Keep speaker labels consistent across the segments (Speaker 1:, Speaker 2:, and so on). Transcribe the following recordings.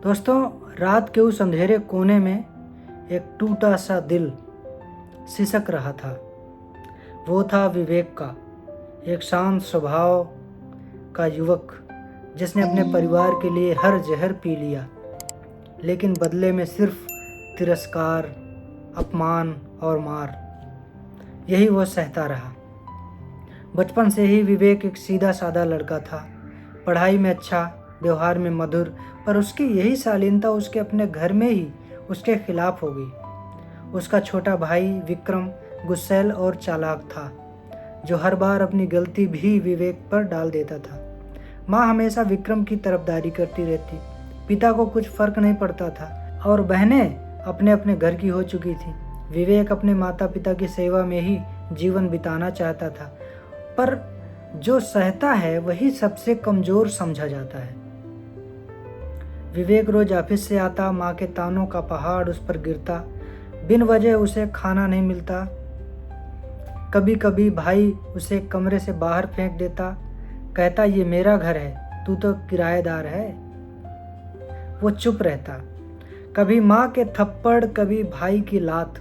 Speaker 1: दोस्तों, रात के उस अंधेरे कोने में एक टूटा सा दिल सिसक रहा था। वो था विवेक का, एक शांत स्वभाव का युवक जिसने अपने परिवार के लिए हर जहर पी लिया, लेकिन बदले में सिर्फ तिरस्कार, अपमान और मार, यही वो सहता रहा। बचपन से ही विवेक एक सीधा साधा लड़का था, पढ़ाई में अच्छा, व्यवहार में मधुर, पर उसकी यही शालीनता उसके अपने घर में ही उसके खिलाफ हो गई। उसका छोटा भाई विक्रम गुस्सैल और चालाक था, जो हर बार अपनी गलती भी विवेक पर डाल देता था। माँ हमेशा विक्रम की तरफदारी करती रहती, पिता को कुछ फर्क नहीं पड़ता था और बहनें अपने अपने घर की हो चुकी थी। विवेक अपने माता पिता की सेवा में ही जीवन बिताना चाहता था, पर जो सहता है वही सबसे कमजोर समझा जाता है। विवेक रोज ऑफिस से आता, माँ के तानों का पहाड़ उस पर गिरता, बिन वजह उसे खाना नहीं मिलता। कभी कभी भाई उसे कमरे से बाहर फेंक देता, कहता ये मेरा घर है, तू तो किराएदार है। वो चुप रहता। कभी माँ के थप्पड़, कभी भाई की लात,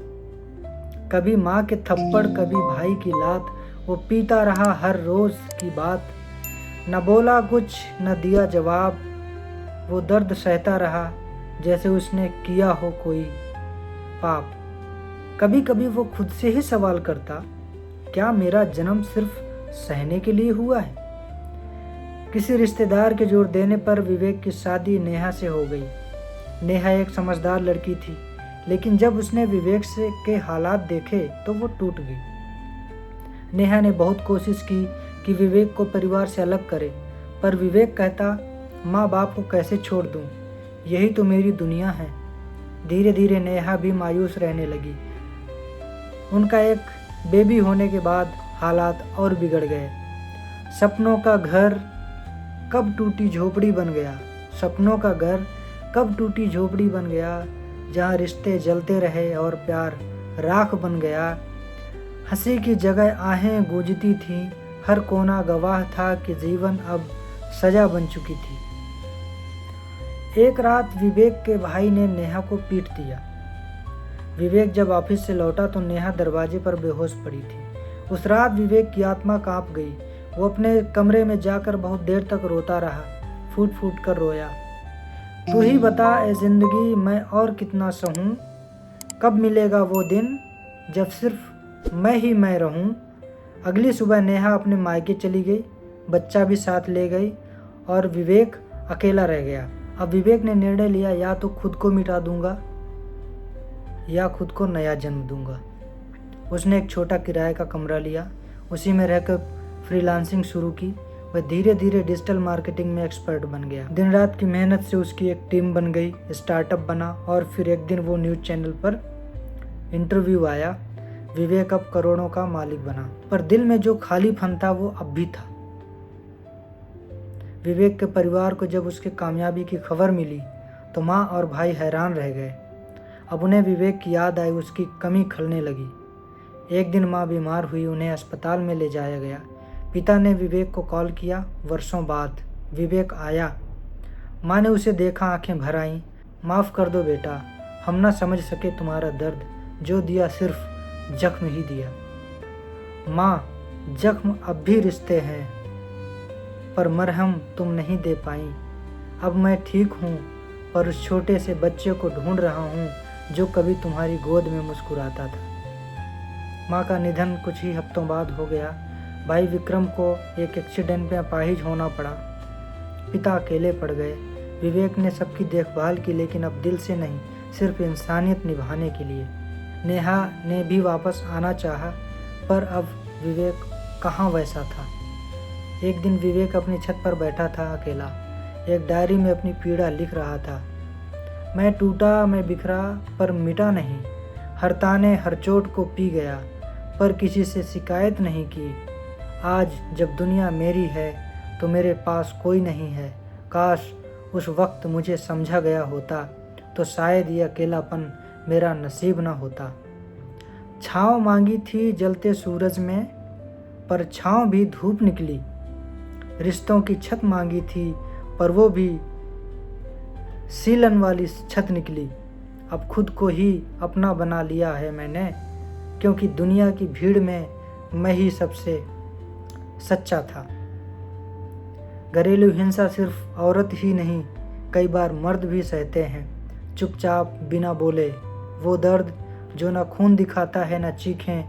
Speaker 1: कभी माँ के थप्पड़, कभी भाई की लात। वो पीता रहा हर रोज की बात, न बोला कुछ, न दिया जवाब। वो दर्द सहता रहा जैसे उसने किया हो कोई पाप। कभी कभी वो खुद से ही सवाल करता, क्या मेरा जन्म सिर्फ सहने के लिए हुआ है? किसी रिश्तेदार के जोर देने पर विवेक की शादी नेहा से हो गई। नेहा एक समझदार लड़की थी, लेकिन जब उसने विवेक से के हालात देखे तो वो टूट गई। नेहा ने बहुत कोशिश की कि विवेक को परिवार से अलग करे, पर विवेक कहता, माँ बाप को कैसे छोड़ दूँ, यही तो मेरी दुनिया है। धीरे धीरे नेहा भी मायूस रहने लगी। उनका एक बेबी होने के बाद हालात और बिगड़ गए। सपनों का घर कब टूटी झोपड़ी बन गया, सपनों का घर कब टूटी झोपड़ी बन गया, जहाँ रिश्ते जलते रहे और प्यार राख बन गया। हंसी की जगह आहें गूंजती थीं, हर कोना गवाह था कि जीवन अब सजा बन चुकी थी। एक रात विवेक के भाई ने नेहा को पीट दिया। विवेक जब ऑफिस से लौटा तो नेहा दरवाजे पर बेहोश पड़ी थी। उस रात विवेक की आत्मा कांप गई। वो अपने कमरे में जाकर बहुत देर तक रोता रहा, फूट फूट कर रोया। तू ही बता ए जिंदगी, मैं और कितना सहूं, कब मिलेगा वो दिन जब सिर्फ मैं ही मैं रहूं। अगली सुबह नेहा अपने मायके चली गई, बच्चा भी साथ ले गई और विवेक अकेला रह गया। अब विवेक ने निर्णय लिया, या तो खुद को मिटा दूंगा या खुद को नया जन्म दूंगा। उसने एक छोटा किराए का कमरा लिया, उसी में रहकर फ्रीलांसिंग शुरू की। वह धीरे धीरे डिजिटल मार्केटिंग में एक्सपर्ट बन गया। दिन रात की मेहनत से उसकी एक टीम बन गई, स्टार्टअप बना और फिर एक दिन वो न्यूज़ चैनल पर इंटरव्यू आया। विवेक अब करोड़ों का मालिक बना, पर दिल में जो खालीपन था वो अब भी था। विवेक के परिवार को जब उसके कामयाबी की खबर मिली तो माँ और भाई हैरान रह गए। अब उन्हें विवेक की याद आई, उसकी कमी खलने लगी। एक दिन माँ बीमार हुई, उन्हें अस्पताल में ले जाया गया। पिता ने विवेक को कॉल किया। वर्षों बाद विवेक आया। माँ ने उसे देखा, आंखें भर आईं। माफ़ कर दो बेटा, हम ना समझ सके तुम्हारा दर्द, जो दिया सिर्फ जख्म ही दिया। माँ, जख्म अब भी रिश्ते हैं, पर मरहम तुम नहीं दे पाई। अब मैं ठीक हूँ, पर उस छोटे से बच्चे को ढूंढ रहा हूँ जो कभी तुम्हारी गोद में मुस्कुराता था। माँ का निधन कुछ ही हफ्तों बाद हो गया। भाई विक्रम को एक एक्सीडेंट में अपाहिज होना पड़ा। पिता अकेले पड़ गए। विवेक ने सबकी देखभाल की, लेकिन अब दिल से नहीं, सिर्फ इंसानियत निभाने के लिए। नेहा ने भी वापस आना चाहा, पर अब विवेक कहाँ वैसा था। एक दिन विवेक अपनी छत पर बैठा था अकेला, एक डायरी में अपनी पीड़ा लिख रहा था। मैं टूटा, मैं बिखरा, पर मिटा नहीं। हर ताने, हर चोट को पी गया, पर किसी से शिकायत नहीं की। आज जब दुनिया मेरी है तो मेरे पास कोई नहीं है। काश उस वक्त मुझे समझा गया होता, तो शायद ये अकेलापन मेरा नसीब न होता। छाँव मांगी थी जलते सूरज में, पर छाँव भी धूप निकली। रिश्तों की छत मांगी थी, पर वो भी सीलन वाली छत निकली। अब खुद को ही अपना बना लिया है मैंने, क्योंकि दुनिया की भीड़ में मैं ही सबसे सच्चा था। घरेलू हिंसा सिर्फ औरत ही नहीं, कई बार मर्द भी सहते हैं, चुपचाप बिना बोले। वो दर्द जो न खून दिखाता है न चीखें,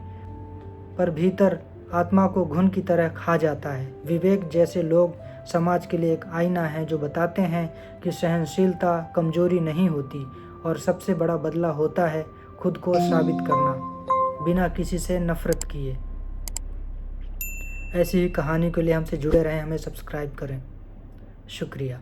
Speaker 1: पर भीतर आत्मा को घुन की तरह खा जाता है। विवेक जैसे लोग समाज के लिए एक आईना है, जो बताते हैं कि सहनशीलता कमजोरी नहीं होती, और सबसे बड़ा बदला होता है खुद को साबित करना बिना किसी से नफरत किए। ऐसी ही कहानी के लिए हमसे जुड़े रहें, हमें सब्सक्राइब करें। शुक्रिया।